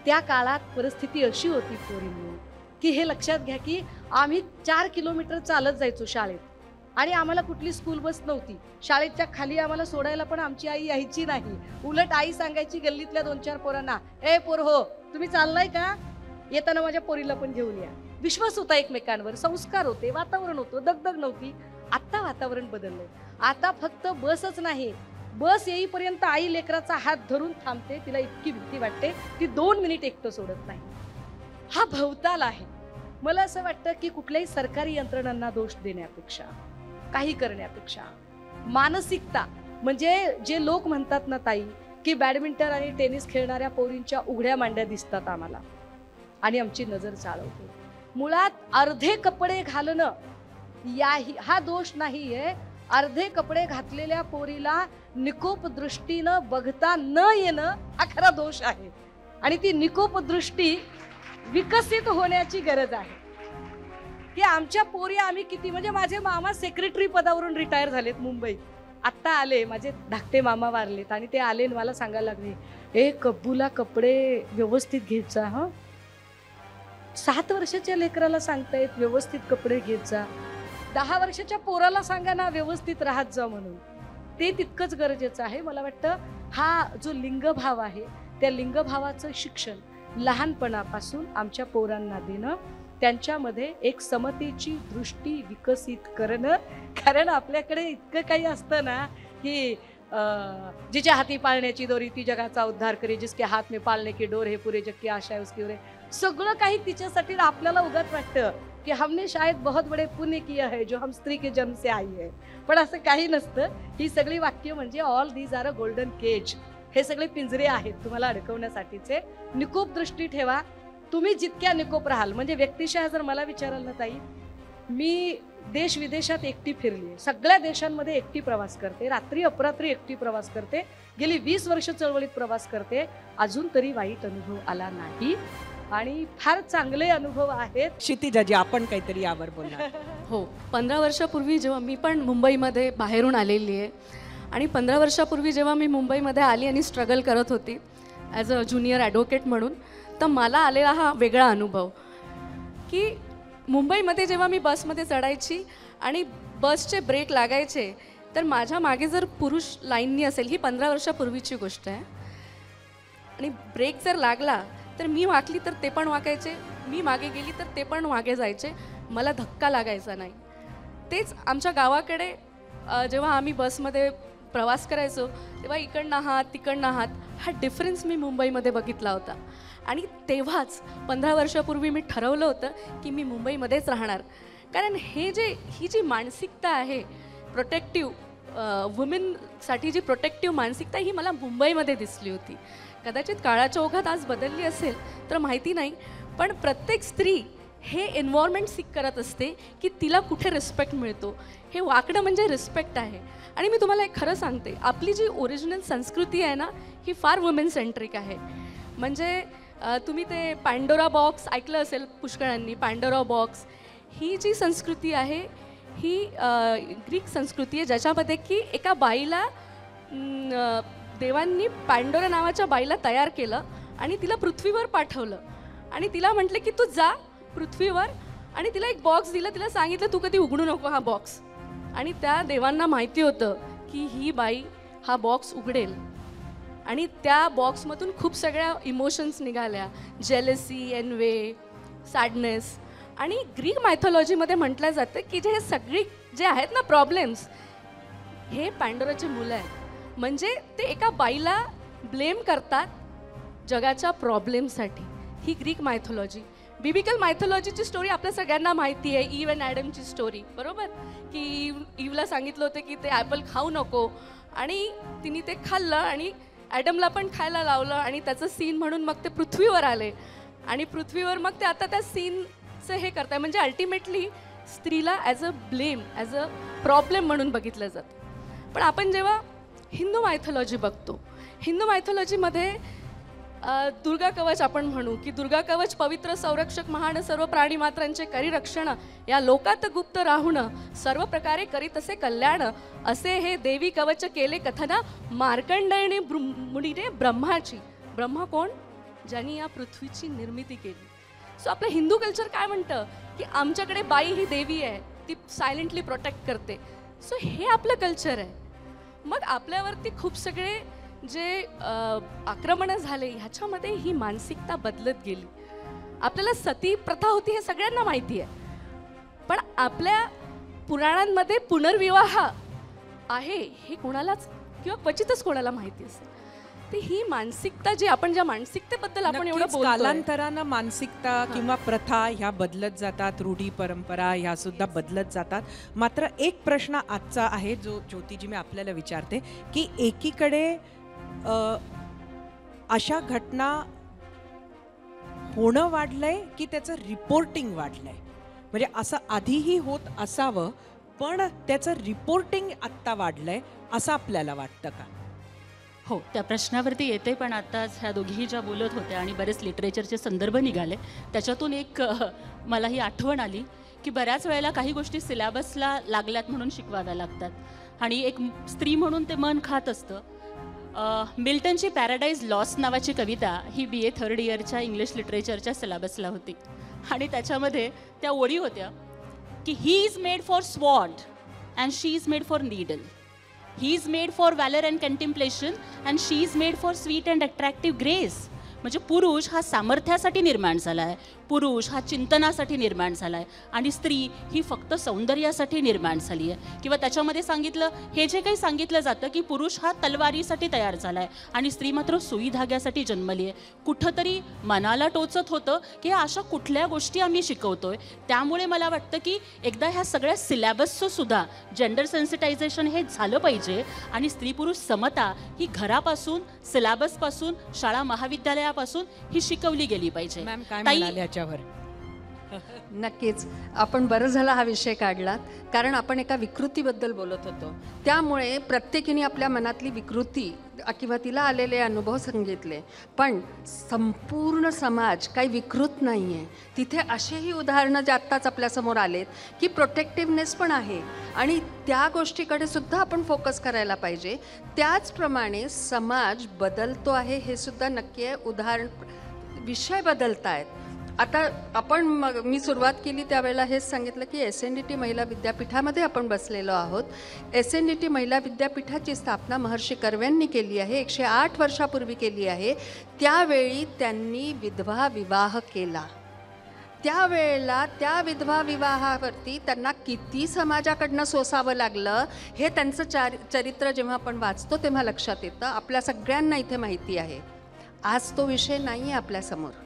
त्या काळात परिस्थिती अशी होती पोरींनी की हे लक्षात घ्या की आम्ही 4 किलोमीटर चालत जायचो शाळेत आणि आम्हाला कुठली स्कूल बस नव्हती. शाळेच्या खाली आम्हाला सोडायला पण आमची आई यायची नाही. उलट आई सांगायची गल्लीतल्या 2-4 पोरांना, ए पोर हो, तुम्ही चाललाय का, येताना माझ्या पोरीला पण घेऊन या. विश्वास होता एकमेकांवर, संस्कार होते, वातावरण होतं, दगदग नव्हती. आता वातावरण बदललंय. आता फक्त बसच नाही, बस येईपर्यंत आई लेकराचा हात धरून थांबते, तिला इतकी भीती वाटते ती 2 मिनिट एकटं सोडत नाही. हा भवताल आहे. मला असं वाटतं की कुठल्याही सरकारी यंत्रणांना दोष देण्यापेक्षा, काही करण्यापेक्षा मानसिकता, म्हणजे जे लोक म्हणतात ना ताई की बॅडमिंटन आणि टेनिस खेळणाऱ्या पोरींच्या उघड्या मांड्या दिसतात आम्हाला आणि आमची नजर चाळवते. मुळात अर्धे कपडे घालणं हा दोष नाहीये. अर्धे कपडे घातलेल्या पोरीला निकोप दृष्टीनं बघता न येणं हा खरा दोष आहे. आणि ती निकोप दृष्टी विकसित होण्याची गरज आहे. की आमच्या पोरी आम्ही किती, म्हणजे माझे मामा सेक्रेटरी पदावरून रिटायर झालेत मुंबईत, आत्ता आले, माझे धाकटे मामा वारलेत आणि ते आले मला सांगायला लागले, ए कब्बूला कपडे व्यवस्थित घेत जा. हा 7 वर्षाच्या लेकराला सांगतायत व्यवस्थित कपडे घेत जा, 10 वर्षाच्या पोराला सांगा ना व्यवस्थित राहत जा म्हणून. ते तितकंच गरजेचं आहे. मला वाटतं हा जो लिंगभाव आहे त्या लिंगभावाचं शिक्षण लहानपणापासून आमच्या पोरांना देणं, त्यांच्यामध्ये एक समतेची दृष्टी विकसित करणं. कारण आपल्याकडे इतकं काही असतं ना की जिच्या हाती पाळण्याची दोरी ती जगाचा उद्धार करी, जिसके हात में पाळणे की डोर है पुरे जग की आशा है उसकी उरे. सगळं काही तिच्यासाठी आपल्याला उगाच वाटतं की हमने शायद बहुत बड़े पुण्य किया है जो हम स्त्री के जन्म से आई है. पण असं काही नसतं. ही सगळी वाक्य म्हणजे all these are a golden cage. हे सगळे पिंजरे आहेत तुम्हाला अडकवण्यासाठीचे. निकोप दृष्टी ठेवा. तुम्ही जितक्या निकोप राहाल, म्हणजे व्यक्तिशः जर मला विचाराल ना ताई, मी देश विदेशात एकटी फिरली आहे, सगळ्या देशांमध्ये एकटी प्रवास करते, रात्री अपरात्री एकटी प्रवास करते, गेली 20 वर्ष चळवळीत प्रवास करते, अजून तरी वाईट अनुभव आला नाही आणि फार चांगले अनुभव आहेत. क्षितिजाजी आपण काहीतरी यावर बोला. हो, 15 वर्षापूर्वी जेव्हा मी पण मुंबईमध्ये बाहेरून आलेली आहे आणि 15 वर्षापूर्वी जेव्हा मी मुंबईमध्ये आली आणि स्ट्रगल करत होती ॲज अ ज्युनियर ॲडव्होकेट म्हणून, तर मला आलेला हा वेगळा अनुभव की मुंबईमध्ये जेव्हा मी बसमध्ये चढायची आणि बसचे ब्रेक लागायचे तर माझ्या मागे जर पुरुष लाईननी असेल, ही 15 वर्षापूर्वीची गोष्ट आहे, आणि ब्रेक जर लागला तर मी वाकली तर ते पण वाकायचे, मी मागे गेली तर ते पण मागे जायचे, मला धक्का लागायचा नाही. तेच आमच्या गावाकडे जेव्हा आम्ही बसमध्ये प्रवास करायचो तेव्हा इकडनं हात तिकडनं हात, हा डिफरन्स मी मुंबईमध्ये बघितला होता. आणि तेव्हाच 15 वर्षापूर्वी मी ठरवलं होतं की मी मुंबईमध्येच राहणार, कारण ही जी मानसिकता आहे प्रोटेक्टिव्ह वुमेनसाठी, जी प्रोटेक्टिव्ह मानसिकता ही मला मुंबईमध्ये दिसली होती. कदाचित काळाच्या ओघात आज बदलली असेल तर माहिती नाही, पण प्रत्येक स्त्री हे एन्व्हायरमेंट सीक करत असते की तिला कुठे रिस्पेक्ट मिळतो. हे वाकडं म्हणजे रिस्पेक्ट आहे. आणि मी तुम्हाला एक खरं सांगते, आपली जी ओरिजिनल संस्कृती आहे ना, ही फार वुमेन सेंट्रिक आहे. म्हणजे तुम्ही ते पॅन्डोरा बॉक्स ऐकलं असेल पुष्कळांनी, पॅन्डोरा बॉक्स ही जी संस्कृती आहे ही ग्रीक संस्कृती आहे, ज्याच्यामध्ये की एका बाईला देवांनी पॅन्डोरा नावाच्या बाईला तयार केलं आणि तिला पृथ्वीवर पाठवलं आणि तिला म्हटलं की तू जा पृथ्वीवर, आणि तिला एक बॉक्स दिला, तिला सांगितलं तू कधी उघडू नको हा बॉक्स. आणि त्या देवांना माहिती होतं की ही बाई हा बॉक्स उघडेल, आणि त्या बॉक्समधून खूप सगळ्या इमोशन्स निघाल्या, जेलसी, एनवे, सॅडनेस. आणि ग्रीक मायथॉलॉजीमध्ये म्हटलं जातं की हे सगळी जे आहेत ना प्रॉब्लेम्स, हे पॅन्डोराची मुलं आहेत. म्हणजे ते एका बाईला ब्लेम करतात जगाच्या प्रॉब्लेमसाठी. ही ग्रीक मायथॉलॉजी. बिबिकल मायथॉलॉजीची स्टोरी आपल्या सगळ्यांना माहिती आहे, ईव अँड ॲडमची स्टोरी, बरोबर, की ईवला सांगितलं होतं की ते ॲपल खाऊ नको आणि तिने ते खाल्लं आणि ॲडमला पण खायला लावलं आणि त्याचं सीन म्हणून मग ते पृथ्वीवर आले आणि पृथ्वीवर मग ते आता त्या सीनचं हे करताय. म्हणजे अल्टिमेटली स्त्रीला as a blame, as a problem म्हणून बघितलं जातं. पण आपण जेव्हा हिंदू मायथॉलॉजी बघतो, हिंदू मायथॉलॉजीमध्ये दुर्गा कवच आपण म्हणू की दुर्गा कवच पवित्र संरक्षक महान सर्व प्राणी मात्रांचे करी रक्षण, या लोकात गुप्त राहुण सर्व प्रकारे करीत असे कल्याण, असे हे देवी कवच केले कथन मार्कंडेयने मुनीने ब्रह्माची. ब्रह्मा कोण? ज्यांनी या पृथ्वीची निर्मिती केली. सो आपलं हिंदू कल्चर काय म्हणतं की आमच्याकडे बाई ही देवी आहे, ती सायलेंटली प्रोटेक्ट करते. सो हे आपलं कल्चर आहे. मग आपल्यावरती खूप सगळे जे आक्रमणं झाले ह्याच्यामध्ये ही मानसिकता बदलत गेली. आपल्याला सती प्रथा होती हे सगळ्यांना माहिती आहे, पण आपल्या पुराणांमध्ये पुनर्विवाह आहे हे कोणालाच किंवा क्वचितच कोणाला माहिती असेल. तर ही मानसिकता जी आपण ज्या मानसिकतेबद्दल आपण एवढं बोलतो, कालांतरानं मानसिकता किंवा प्रथा ह्या बदलत जातात, रूढी परंपरा ह्या सुद्धा बदलत जातात. मात्र एक प्रश्न आजचा आहे जो ज्योतिजी मी आपल्याला विचारते की एकीकडे अशा घटना होणं वाढलंय की त्याचं रिपोर्टिंग वाढलंय? म्हणजे असं आधीही होत असावं पण त्याचं रिपोर्टिंग आत्ता वाढलंय असं आपल्याला वाटतं का? हो, त्या प्रश्नावरती येते. पण आत्ताच ह्या दोघीही ज्या बोलत होत्या आणि बरेच लिटरेचरचे संदर्भ निघाले, त्याच्यातून एक मला ही आठवण आली की बऱ्याच वेळेला काही गोष्टी सिलॅबसला लागल्यात म्हणून शिकवाव्या लागतात आणि एक स्त्री म्हणून ते मन खात असतं. मिल्टनची पॅराडाईज लॉस्ट नावाची कविता ही BA 3rd इयरच्या इंग्लिश लिटरेचरच्या सिलॅबसला होती आणि त्याच्यामध्ये त्या ओळी होत्या की he is made for sword and she is made for needle. He is made for valor and contemplation and she is made for sweet and attractive grace. म्हणजे पुरुष हा सामर्थ्यासाठी निर्माण झाला आहे, पुरुष हा चिंतनासाठी निर्माण झाला आहे आणि स्त्री ही फक्त सौंदर्यासाठी निर्माण झाली आहे. किंवा त्याच्यामध्ये सांगितलं, हे जे काही सांगितलं जातं की पुरुष हा तलवारीसाठी तयार झाला आहे आणि स्त्री मात्र सुई धाग्यासाठी जन्मली आहे. कुठंतरी मनाला टोचत होतं की अशा कुठल्या गोष्टी आम्ही शिकवतोय. त्यामुळे मला वाटतं की एकदा ह्या सगळ्या सिलॅबसचं सुद्धा जेंडर सेन्सिटायझेशन हे झालं पाहिजे आणि स्त्री पुरुष समता ही घरापासून, सिलॅबसपासून, शाळा महाविद्यालयापासून ही शिकवली गेली पाहिजे. मॅम काय ताई, म्हणाले याच्यावर? नक्कीच आपण बरं झालं हा विषय काढलात, कारण आपण एका विकृतीबद्दल बोलत होतो. त्यामुळे प्रत्येकीने आपल्या मनातली विकृती किंवा तिला आलेले अनुभव सांगितले. पण संपूर्ण समाज काही विकृत नाही आहे. तिथे असेही उदाहरणं जे आत्ताच आपल्यासमोर आलेत की प्रोटेक्टिव्हनेस पण आहे आणि त्या गोष्टीकडे सुद्धा आपण फोकस करायला पाहिजे. त्याचप्रमाणे समाज बदलतो आहे हे सुद्धा नक्की आहे. विषय बदलत आहेत. आता मी सुरुवात केली त्यावेळेला हेच सांगितलं की SNDT महिला विद्यापीठामध्ये आपण बसलेलो आहोत. SNDT महिला विद्यापीठाची स्थापना महर्षी कर्व्यांनी केली आहे, 108 वर्षापूर्वी केली आहे. त्यावेळी त्यांनी विधवा विवाह केला. त्यावेळेला त्या विधवा विवाहावरती त्यांना किती समाजाकडनं सोसावं लागलं हे त्यांचं चरित्र जेव्हा आपण वाचतो तेव्हा लक्षात येतं. आपल्या सगळ्यांना इथे माहिती आहे. आज तो विषय नाही आहे आपल्यासमोर.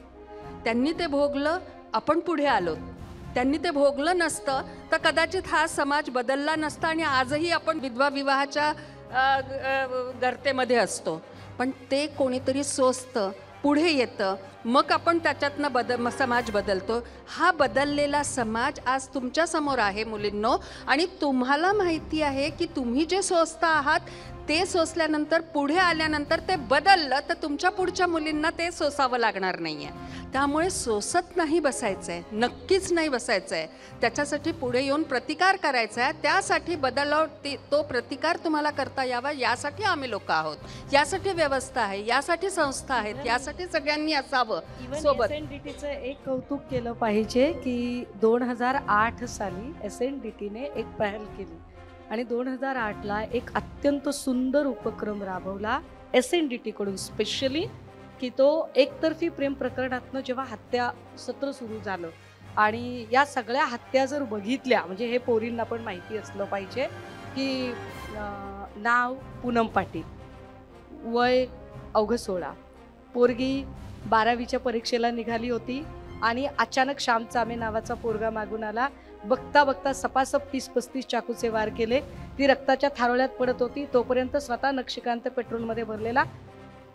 त्यांनी ते भोगलं, आपण पुढे आलो. त्यांनी ते भोगलं नसतं तर कदाचित हा समाज बदलला नसता आणि आजही आपण विधवा विवाहाच्या गर्तेमध्ये असतो. पण ते कोणीतरी सोसतं, पुढे येतं, मग आपण त्याच्यातनं समाज बदलतो. हा बदललेला समाज आज तुमच्यासमोर आहे मुलींनो. आणि तुम्हाला माहिती आहे की तुम्ही जे सोसता आहात ते सोसल्यानंतर, पुढे आल्यानंतर ते बदललं तर तुमच्या पुढच्या मुलींना ते सोसावं लागणार नाही आहे. त्यामुळे सोसत नाही बसायचं आहे, नक्कीच नाही बसायचं आहे. त्याच्यासाठी पुढे येऊन प्रतिकार करायचा आहे. त्यासाठी तो प्रतिकार तुम्हाला करता यावा यासाठी आम्ही लोक आहोत, यासाठी व्यवस्था आहे, यासाठी संस्था आहेत, यासाठी सगळ्यांनी असावं सोबत. SNDTचं एक कौतुक केलं पाहिजे की 2008 साली SNDTने एक पहल केली आणि 2008ला एक अत्यंत सुंदर उपक्रम राबवला SNDT कडून स्पेशली, की तो एकतर्फी प्रेम प्रकरणातनं जेव्हा हत्या सत्र सुरू झालं आणि या सगळ्या हत्या जर बघितल्या, म्हणजे हे पोरींना पण माहिती असलं पाहिजे की नाव पूनम पाटील, वय अवघं 16, पोरगी 12वीच्या परीक्षेला निघाली होती आणि अचानक श्याम चामे नावाचा पोरगा मागून आला. बघता बघता सपासप 30-35 चाकूचे वार केले. ती रक्ताच्या थारोळ्यात पडत होती. तोपर्यंत स्वतः नक्षीकांत पेट्रोलमध्ये भरलेला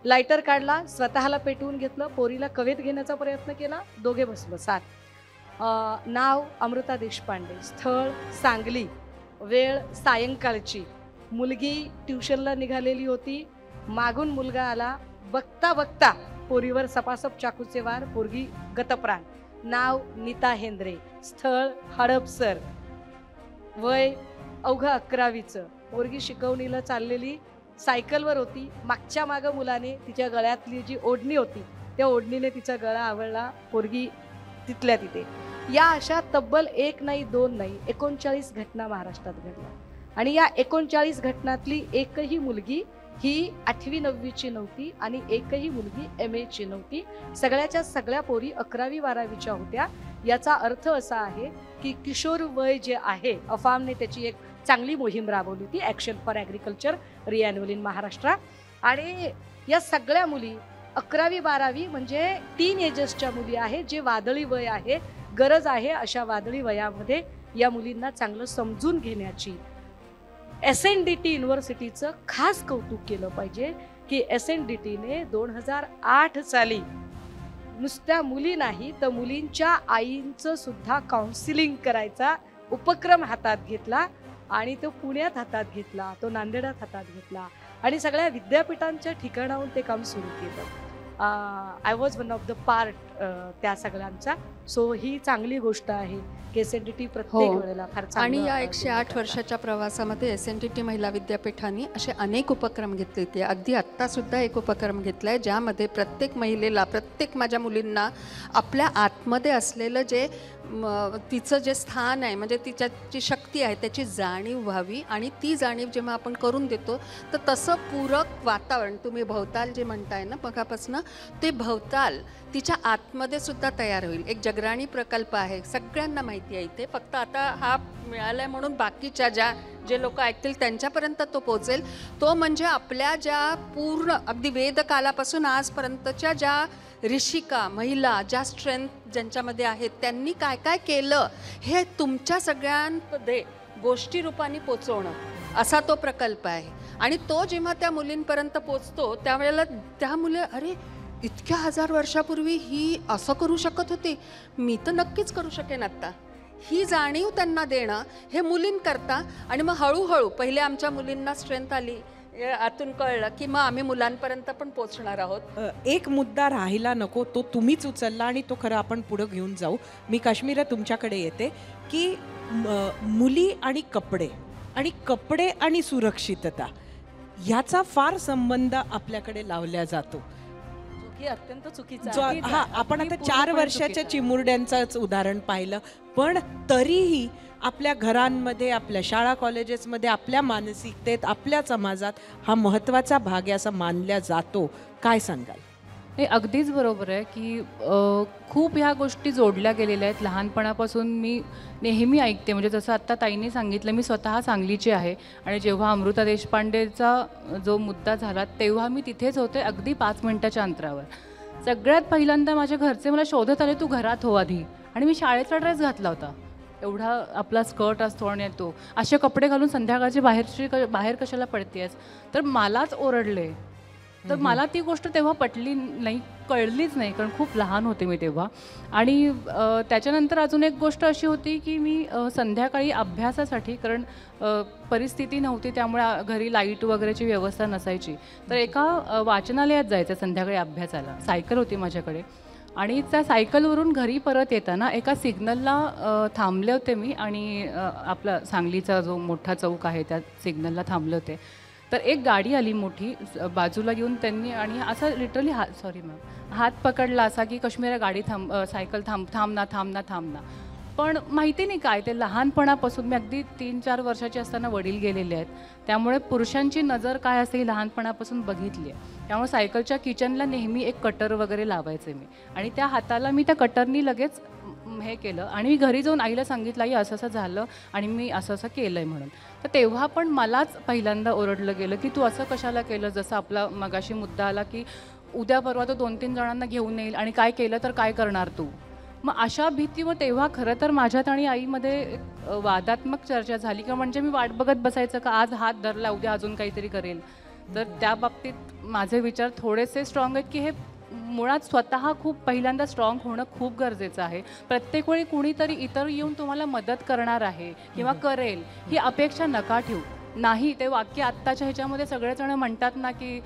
लायटर काढला, स्वतःला पेटवून घेतलं, पोरीला कवेत घेण्याचा प्रयत्न केला, दोघे भस्मसात. नाव अमृता देशपांडे, स्थळ सांगली, वेळ सायंकाळची, मुलगी ट्युशनला निघालेली होती, मागून मुलगा आला, बघता बघता पोरीवर सपासप चाकूचे वार, पोरगी गतप्राण. नाव नीता हेंद्रे, स्थळ हडपसर, वय अवघं 11वीचं, पोरगी शिकवणीला चाललेली, सायकलवर होती, मागच्या मागं मुलाने तिच्या गळ्यातली जी ओढणी होती त्या ओढणीने तिचा गळा आवळला, पोरगी तिथल्या तिथे. या अशा तब्बल 1 नाही 2 नाही 39 घटना महाराष्ट्रात घडल्या आणि या 39 घटनातली एकही मुलगी ही 8वी 9वीची नव्हती आणि एकही मुलगी MAची नव्हती. सगळ्याच्या सगळ्या पोरी 11वी 12वीच्या होत्या. याचा अर्थ असा आहे की किशोर वय जे आहे, अफामने त्याची एक चांगली मोहीम राबवली होती, action for agriculture renewal in Maharashtra. आणि या सगळ्या मुली 11वी 12वी म्हणजे टीन एजर्सच्या मुली आहेत, जे वादळी वय आहे, गरज आहे अशा वादळी वयामध्ये या मुलींना चांगलं समजून घेण्याची SNDT युनिव्हर्सिटीचं खास कौतुक केलं पाहिजे की SNDTने 2008 साली नुसत्या मुली नाही तर मुलींच्या आईंचं सुद्धा काउन्सिलिंग करायचा उपक्रम हातात घेतला आणि तो पुण्यात हातात घेतला, तो नांदेडात हातात घेतला आणि सगळ्या विद्यापीठांच्या ठिकाणाहून ते काम सुरू केलं. I was one of the part त्या सगळ्यांचा. सो ही चांगली गोष्ट आहे की SNDT प्रत्येक वेळेला फार आणि या 108 वर्षाच्या प्रवासामध्ये SNDT महिला विद्यापीठाने असे अनेक उपक्रम घेतले होते. अगदी आत्तासुद्धा एक उपक्रम घेतला आहे ज्यामध्ये प्रत्येक महिलेला, प्रत्येक माझ्या मुलींना आपल्या आतमध्ये असलेलं जे तिचं जे स्थान आहे म्हणजे तिच्याची शक्ती आहे त्याची जाणीव व्हावी, आणि ती जाणीव जेव्हा आपण करून देतो तर तसं पूरक वातावरण, तुम्ही भवताल जे म्हणताय ना मगापासनं, ते भवताल तिच्या आतमध्ये सुद्धा तयार होईल. एक जगराणी प्रकल्प आहे, सगळ्यांना माहिती आहे इथे, फक्त आता हा मिळाला आहे म्हणून बाकीच्या जे लोक ऐकतील त्यांच्यापर्यंत तो पोहोचेल. तो म्हणजे आपल्या ज्या पूर्ण अगदी वेदकालापासून आजपर्यंतच्या ज्या ऋषिका महिला, ज्या स्ट्रेंथ ज्यांच्यामध्ये आहेत, त्यांनी काय काय केलं हे तुमच्या सगळ्यांमध्ये गोष्टी रूपाने पोचवणं, असा तो प्रकल्प आहे. आणि तो जेव्हा त्या मुलींपर्यंत पोचतो त्यावेळेला त्या मुले, अरे इतक्या 1000 वर्षापूर्वी ही असं करू शकत होती, मी तर नक्कीच करू शकेन आत्ता, ही जाणीव त्यांना देणं हे मुलींकरता. आणि मग हळूहळू पहिले आमच्या मुलींना स्ट्रेंथ आली, आतून कळलं की मग आम्ही मुलांपर्यंत पण पोचणार आहोत. एक मुद्दा राहिला नको, तो तुम्हीच उचलला आणि तो खरं आपण पुढं घेऊन जाऊ. मी काश्मीरा तुमच्याकडे येते की मुली आणि कपडे आणि सुरक्षितता ह्याचा फार संबंध आपल्याकडे लावला जातो. अत्यंत चुकीचं जो हा आपण आता 4 वर्षाच्या चिमुरड्यांचंच उदाहरण पाहिलं, पण तरीही आपल्या घरांमध्ये, आपल्या शाळा कॉलेजेसमध्ये, आपल्या मानसिकतेत, आपल्या समाजात हा महत्त्वाचा भाग आहे असं मानला जातो. काय सांगाल? हे अगदीच बरोबर आहे की खूप ह्या गोष्टी जोडल्या गेलेल्या आहेत. लहानपणापासून मी नेहमी ऐकते, म्हणजे जसं आत्ता ताईंनी सांगितलं, मी स्वतः सांगलीची आहे आणि जेव्हा अमृता देशपांडेचा जो मुद्दा झाला तेव्हा मी तिथेच होते, अगदी 5 मिनिटाच्या अंतरावर. सगळ्यात पहिल्यांदा माझ्या घरचे मला शोधत आले, तू घरात हो आधी, आणि मी शाळेचा ड्रेस घातला होता, एवढा आपला स्कर्ट असतो आणि तो असे कपडे घालून संध्याकाळची बाहेर कशाला पडतेस, तर मलाच ओरडले. तर मला ती गोष्ट तेव्हा पटली नाही, कळलीच नाही, कारण खूप लहान होते मी तेव्हा. आणि त्याच्यानंतर अजून एक गोष्ट अशी होती की मी संध्याकाळी अभ्यासासाठी, कारण परिस्थिती नव्हती त्यामुळे घरी लाईट वगैरेची व्यवस्था नसायची, तर एका वाचनालयात जायचं संध्याकाळी अभ्यासाला. सायकल होती माझ्याकडे आणि त्या सायकलवरून घरी परत येताना एका सिग्नलला थांबले होते मी, आणि आपला सांगलीचा जो मोठा चौक आहे त्या सिग्नलला थांबले होते. तर एक गाडी आली मोठी बाजूला घेऊन, त्यांनी आणि असा लिटरली हात पकडला असा की काश्मीरा गाडी सायकल थांबना. पण माहिती नाही काय, ते लहानपणापासून मी अगदी 3-4 वर्षाची असताना वडील गेलेले आहेत, त्यामुळे पुरुषांची नजर काय असते ही लहानपणापासून बघितली आहे. त्यामुळे सायकलच्या किचनला नेहमी एक कटर वगैरे लावायचे मी, आणि त्या हाताला मी त्या कटरनी लगेच हे केलं आणि मी घरी जाऊन आईला सांगितलं, आई असं असं झालं आणि मी असं असं केलं आहे म्हणून. तर तेव्हा पण मलाच पहिल्यांदा ओरडलं गेलं की तू असं कशाला केलं. जसं आपला मगाशी मुद्दा आला की उद्या परवा तो 2-3 जणांना घेऊन येईल आणि काय केलं तर काय करणार तू. मग अशा भीती, मग तेव्हा खरं तर माझ्यात आणि आईमध्ये वादात्मक चर्चा झाली, किंवा म्हणजे मी वाट बघत बसायचं का आज हात धरला उद्या अजून काहीतरी करेल. तर त्या बाबतीत माझे विचार थोडेसे स्ट्रॉंग आहेत की हे मुळात स्वतः खूप पहिल्यांदा स्ट्रॉंग होणं खूप गरजेचं आहे. प्रत्येक वेळी कुणीतरी इतर येऊन तुम्हाला मदत करणार आहे किंवा करेल ही अपेक्षा नका ठेवू. नाही, ते वाक्य आत्ताच्या ह्याच्यामध्ये सगळेजण म्हणतात ना की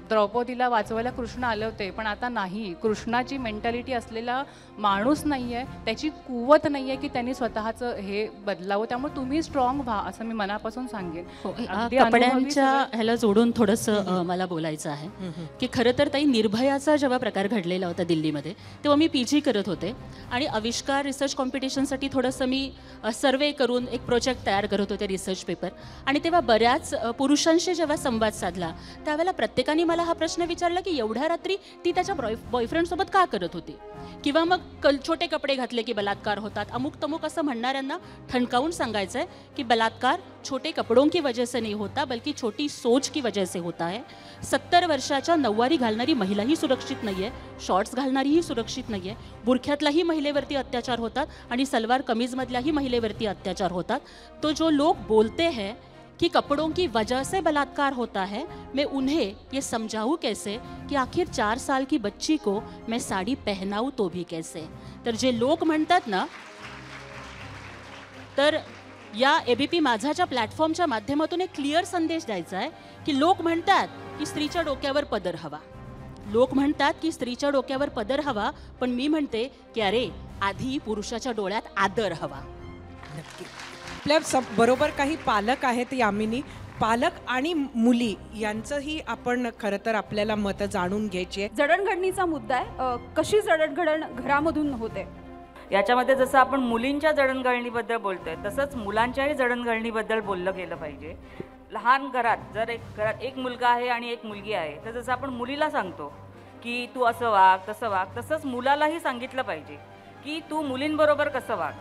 द्रौपदीला वाचवायला कृष्ण आले होते, पण आता नाही. कृष्णाची मेंटॅलिटी असलेला माणूस नाही आहे, त्याची कुवत नाही आहे की त्यांनी स्वतःचं हे बदलावं. त्यामुळे तुम्ही स्ट्रॉंग व्हा असं मी मनापासून सांगेन. कपड्यांच्या ह्याला जोडून थोडंसं मला बोलायचं आहे की खरं तर ताई निर्भयाचा जेव्हा प्रकार घडलेला होता दिल्लीमध्ये, तेव्हा मी PG करत होते आणि आविष्कार रिसर्च कॉम्पिटिशनसाठी थोडंसं मी सर्वे करून एक प्रोजेक्ट तयार करत होते, रिसर्च पेपर. आणि तेव्हा बऱ्याच पुरुषांशी जेव्हा संवाद साधला त्यावेळेला प्रत्येकाने मला हा प्रश्न विचारला की एवढ्या रात्री ती त्याच्या बॉयफ्रेंडसोबत का करत होती, किंवा मग छोटे कपडे घातले की बलात्कार होतात, अमुक तमुक असं म्हणणाऱ्यांना ठणकावून सांगायचं आहे की बलात्कार छोटे कपडों की वजह से नहीं होता बल्कि छोटी सोच की वजह से होता है. 70 वर्षाच्या नऊवारी घालणारी महिलाही सुरक्षित नाही आहे, शॉर्ट्स घालणारीही सुरक्षित नाही आहे, बुरख्यातलाही महिलेवरती अत्याचार होतात आणि सलवार कमीजमधल्याही महिलेवरती अत्याचार होतात. तो जो लोग बोलते हैं कि कपड़ों की वजह से बलात्कार होता है, मैं उन्हें ये समझाऊँ कैसे कि आखिर 4 साल की बच्ची को मैं साड़ी पहनाऊँ तो भी कैसे. तर जे लोक म्हणतात ना, तर या ABP माझाच्या प्लॅटफॉर्मच्या माध्यमातून एक क्लिअर संदेश द्यायचा आहे की लोक म्हणतात की स्त्रीच्या डोक्यावर पदर हवा, लोक म्हणतात की स्त्रीच्या डोक्यावर पदर हवा, पण मी म्हणते की अरे आधी पुरुषाच्या डोळ्यात आदर हवा. नक्की. आपल्या बरोबर काही पालक आहेत, यामिनी. पालक आणि मुली यांचंही आपण खरं तर आपल्याला मतं जाणून घ्यायची आहे. जडणघडणीचा मुद्दा आहे. कशी जडणघडण घरामधून होते? याच्यामध्ये जसं आपण मुलींच्या जडणघडणीबद्दल बोलतोय तसंच मुलांच्याही जडणघडणीबद्दल बोललं गेलं पाहिजे. लहान घरात जर घरात एक मुलगा आहे आणि एक मुलगी आहे तर जसं आपण मुलीला सांगतो की तू असं वाग तसं वाग, तसंच मुलालाही सांगितलं पाहिजे की तू मुलींबरोबर कसं वाग.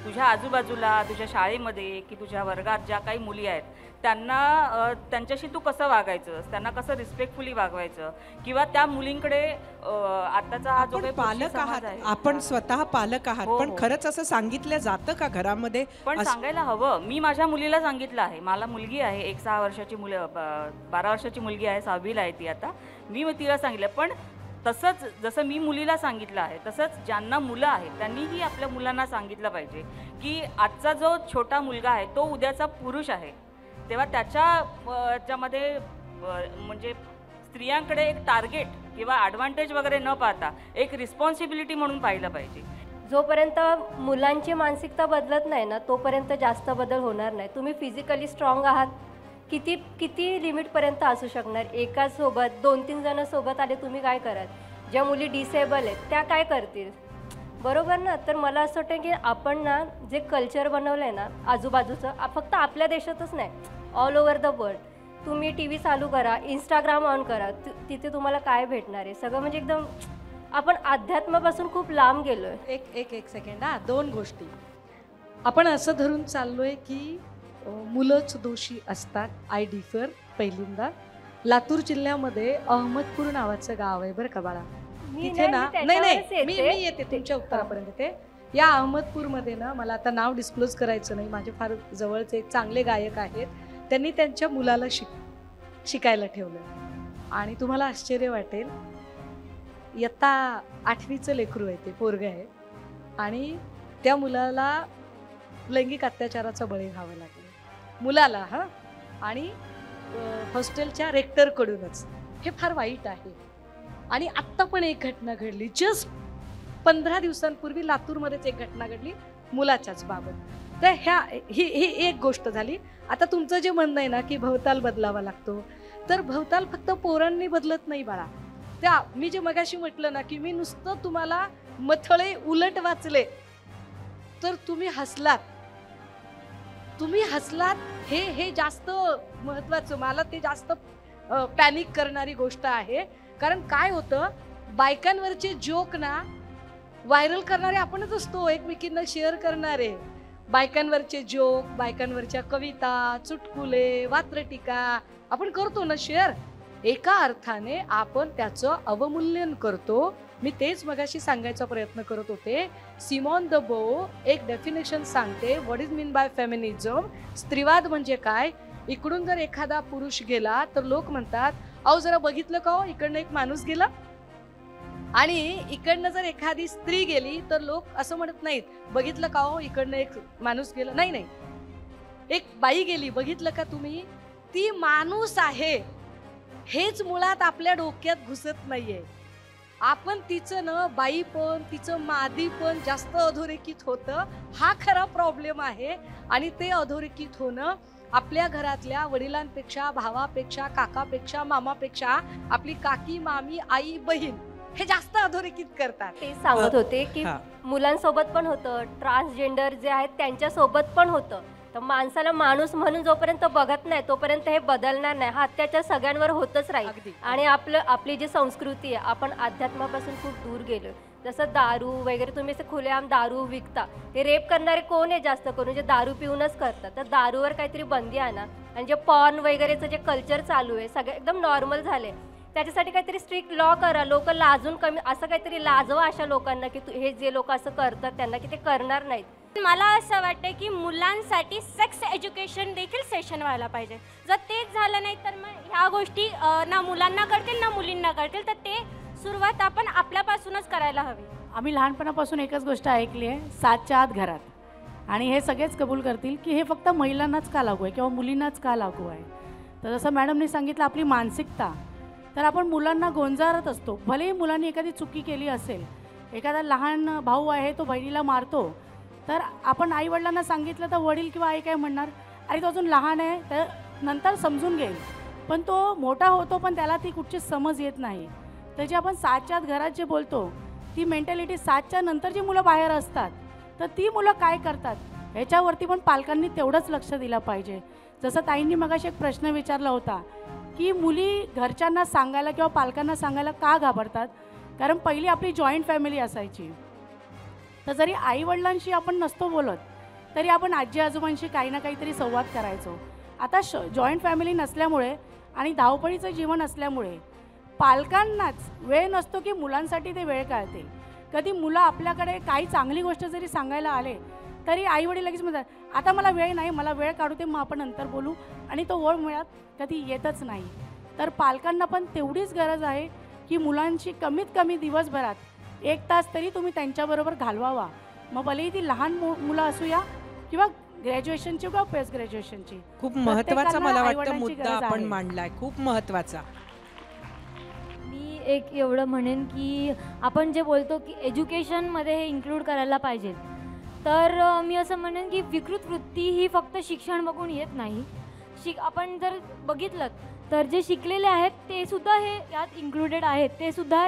तुझ्या आजूबाजूला, तुझ्या शाळेमध्ये की तुझ्या वर्गात ज्या काही मुली आहेत त्यांच्याशी तू कसं वागायचं, त्यांना कसं रिस्पेक्टफुली वागवायचं, किंवा त्या मुलींकडे आताचा हा जो आपण काही पालक पुरुषी समाज आहात, आहे, आपण स्वतः पालक आहात, हो, पण हो. खरंच असं सांगितलं जातं का घरामध्ये? पण सांगायला हवं. मी माझ्या मुलीला सांगितलं आहे, मला मुलगी आहे, एक 6 वर्षाची 12 वर्षाची मुलगी आहे, 6वीला आहे ती आता. मी तिला सांगितलं, पण तसंच जसं मी मुलीला सांगितलं आहे तसंच ज्यांना मुलं आहेत त्यांनीही आपल्या मुलांना सांगितलं पाहिजे की आजचा जो छोटा मुलगा आहे तो उद्याचा पुरुष आहे. तेव्हा त्याच्यामध्ये म्हणजे स्त्रियांकडे एक टार्गेट किंवा ॲडव्हान्टेज वगैरे न पाहता एक रिस्पॉन्सिबिलिटी म्हणून पाहिलं पाहिजे. जोपर्यंत मुलांची मानसिकता बदलत नाही ना तोपर्यंत जास्त बदल होणार नाही. तुम्ही फिजिकली स्ट्रॉंग आहात, किती लिमिटपर्यंत असू शकणार. एकासोबत 2-3 जण सोबत आले तुम्ही काय कराल. ज्या मुली डिसेबल आहेत त्या काय करतील, बरोबर ना. तर मला असं वाटतं की आपण ना जे कल्चर बनवलं आहे ना आजूबाजूचं, फक्त आपल्या देशातच नाही, ऑल ओव्हर द वर्ल्ड. तुम्ही टी व्ही चालू करा, इंस्टाग्राम ऑन करा, तिथे तुम्हाला काय भेटणार आहे सगळं म्हणजे एकदम आपण अध्यात्मापासून खूप लांब गेलो आहे. एक सेकंड. 2 गोष्टी. आपण असं धरून चाललोय की मुलंच दोषी असतात. I differ. पहिल्यांदा लातूर जिल्ह्यामध्ये अहमदपूर नावाचं गाव आहे बरं का बाळा. तिथे ना नाही मी येते तुमच्या उत्तरापर्यंत येते. या अहमदपूरमध्ये ना, मला आता नाव डिस्क्लोज करायचं नाही, माझे फार जवळचे एक चांगले गायक आहेत, त्यांनी त्यांच्या मुलाला शिकायला ठेवलं. आणि तुम्हाला आश्चर्य वाटेल, इयत्ता 8वीचं लेकरू आहे, ते पोरगं आहे, आणि त्या मुलाला लैंगिक अत्याचाराचा बळी घ्यावं लागलं मुलाला. हां. आणि हॉस्टेलच्या रेक्टरकडूनच. हे फार वाईट आहे. आणि आत्ता पण एक घटना घडली, जस्ट 15 दिवसांपूर्वी लातूरमध्येच एक घटना घडली मुलाच्याच बाबत. तर ही एक गोष्ट झाली. आता तुमचं जे म्हणणं आहे ना की भवताल बदलावा लागतो, तर भवताल फक्त पोरांनी बदलत नाही बाळा. त्या मी जे मगाशी म्हटलं ना की मी नुसतं तुम्हाला मथळे उलट वाचले तर तुम्ही हसलात हे जास्त महत्वाचं. मला ते जास्त पॅनिक करणारी गोष्ट आहे. कारण काय होतं, बायकांवरचे जोक ना व्हायरल करणारे आपणच असतो, एकमेकींना शेअर करणारे. बायकांवरचे जोक, बायकांवरच्या कविता, चुटकुले, वात्रटिका आपण करतो ना शेअर. एका अर्थाने आपण त्याचं अवमूल्यन करतो. मी तेच मगाशी सांगायचा प्रयत्न करत होते. सिमॉन द बो एक डेफिनेशन सांगते, what is mean by feminism. स्त्रीवाद म्हणजे काय. इकडून जर एखादा पुरुष गेला तर लोक म्हणतात, अहो जरा बघितलं का हो, इकडनं एक माणूस गेला. आणि इकडनं जर एखादी स्त्री गेली तर लोक असं म्हणत नाहीत, बघितलं का हो, इकडनं एक माणूस गेला. नाही, एक बाई गेली, बघितलं का तुम्ही, ती माणूस आहे हेच मुळात आपल्या डोक्यात घुसत नाहीये. आपण तिचं न बाई पण तिचं मादी पण जास्त अधोरेखित होतं. हा खरा प्रॉब्लेम आहे. आणि ते अधोरेखित होणं आपल्या घरातल्या वडिलांपेक्षा, भावापेक्षा, काकापेक्षा, मामापेक्षा आपली काकी, मामी, आई, बहीण हे जास्त अधोरेखित करतात. ते सांगत होते की मुलांसोबत पण होतं, ट्रान्सजेंडर जे आहेत त्यांच्यासोबत पण होतं. तर माणसाला माणूस म्हणून जोपर्यंत बघत नाही तोपर्यंत हे बदलणार नाही. हा अत्याचार सगळ्यांवर होतच राहील. आणि आपली जी संस्कृती आहे, आपण अध्यात्मापासून खूप दूर गेलो. जसं दारू वगैरे, तुम्ही असं खुलेआम दारू विकता, हे रेप करणारे कोण आहे जास्त करून, जे दारू पिऊनच करतात. तर दारूवर काहीतरी बंदी आणा. आणि जे पॉर्न वगैरेचं जे कल्चर चालू आहे सगळं एकदम नॉर्मल झाले, त्याच्यासाठी काहीतरी स्ट्रिक्ट लॉ करा. लोक लाजून कमी, असं काहीतरी लाजवा अशा लोकांना की हे जे लोक असं करतात त्यांना की ते करणार नाहीत. मला असं वाटतं की मुलांसाठी सेक्स एज्युकेशन देखील सेशन व्हायला पाहिजे. जर तेच झालं नाही तर मग ह्या गोष्टी ना मुलांना कळतील ना मुलींना कळतील. तर ते सुरुवात आपण आपल्यापासूनच करायला हवी. आम्ही लहानपणापासून एकच गोष्ट ऐकली आहे, 7च्या आत घरात. आणि हे सगळेच कबूल करतील की हे फक्त महिलांनाच का लागू आहे किंवा मुलींनाच का लागू आहे. तर जसं मॅडमने सांगितलं, आपली मानसिकता, तर आपण मुलांना गोंजारत असतो. भलेही मुलांनी एखादी चुकी केली असेल, एखादा लहान भाऊ आहे तो बहिणीला मारतो, तर आपण आईवडिलांना सांगितलं तर वडील किंवा आई काय म्हणणार, अरे तो अजून लहान आहे, तर नंतर समजून घेईल. पण तो मोठा होतो पण त्याला ती कुठची समज येत नाही. तर जे आपण 7च्या आत घरात जे बोलतो ती मेंटॅलिटी 7च्या नंतर जी मुलं बाहेर असतात तर ती मुलं काय करतात ह्याच्यावरती पण पालकांनी तेवढंच लक्ष दिलं पाहिजे. जसं ताईंनी मगाशी एक प्रश्न विचारला होता की मुली घरच्यांना सांगायला किंवा पालकांना सांगायला का घाबरतात. कारण पहिली आपली जॉईंट फॅमिली असायची, तर जरी आईवडिलांशी आपण नसतो बोलत तरी आपण आजी आजोबांशी काही ना काहीतरी संवाद करायचो. आता जॉईंट फॅमिली नसल्यामुळे आणि धावपळीचं जीवन असल्यामुळे पालकांनाच वेळ नसतो की मुलांसाठी ते वेळ काढतील. कधी मुलं आपल्याकडे काही चांगली गोष्ट जरी सांगायला आले तरी आईवडील लगेच म्हणतात आता मला वेळ नाही, मला वेळ काढू दे, मग आपण नंतर बोलू, आणि तो वेळ मुळात कधी येतच नाही. तर पालकांना पण तेवढीच गरज आहे की मुलांची कमीत कमी दिवसभरात 1 तास तरी तुम्ही त्यांच्याबरोबर घालवावा. मग भलेही ती लहान मुलं असूया किंवा ग्रॅज्युएशनची किंवा पोस्ट ग्रॅज्युएशनची. खूप महत्त्वाचा मला वाटतं मुद्दा आपण मांडलाय, खूप महत्त्वाचा. मी एक एवढं म्हणेन की आपण जे बोलतो की एज्युकेशनमध्ये हे इन्क्लूड करायला पाहिजे, तर मी असं म्हणेन की विकृत वृत्ती ही फक्त शिक्षण बघून येत नाही. आपण जर बघितलं तर जे शिकलेले आहेत ते सुद्धा हे यात इन्क्लुडेड आहेत, ते सुद्धा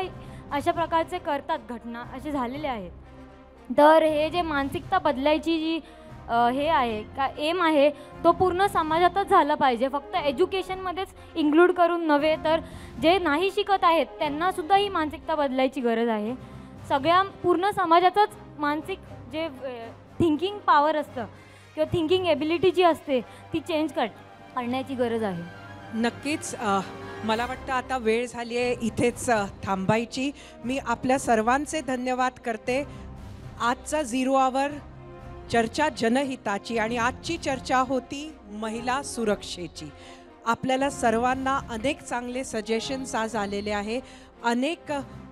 अशा प्रकारचे करतात, घटना असे झालेले आहेत. तर हे जे मानसिकता बदलायची जी हे आहे का एम आहे तो पूर्ण समाजातच झाला पाहिजे, फक्त एज्युकेशनमध्येच इन्क्लूड करून नव्हे. तर जे नाही शिकत आहेत त्यांनासुद्धा ही मानसिकता बदलायची गरज आहे. सगळ्या पूर्ण समाजातच मानसिक जे थिंकिंग पॉवर असतं किंवा थिंकिंग एबिलिटी जी असते ती चेंज करण्याची गरज आहे. नक्कीच. मला वाटतं आता वेळ झाली आहे इथेच थांबायची. मी आपल्या सर्वांचे धन्यवाद करते. आजचा 0 आवर चर्चा जनहिताची आणि आजची चर्चा होती महिला सुरक्षेची. आपल्याला सर्वांना अनेक चांगले सजेशन्स आज आलेले आहे, अनेक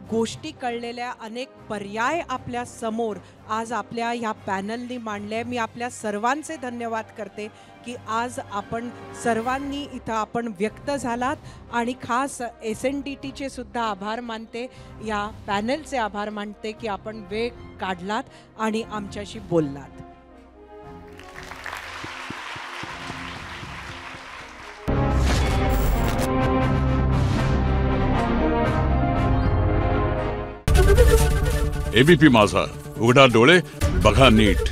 गोष्टी कळलेल्या, अनेक पर्याय आपल्या समोर आज आपल्या ह्या पॅनलनी मांडले. मी आपल्या सर्वांचे धन्यवाद करते की आज आपण सर्वांनी इथं आपण व्यक्त झालात, आणि खास SNDTचे सुद्धा आभार मानते, या पॅनलचे आभार मानते की आपण वेळ काढलात आणि आमच्याशी बोललात. ABP माझा, उघडा डोळे बघा नीट.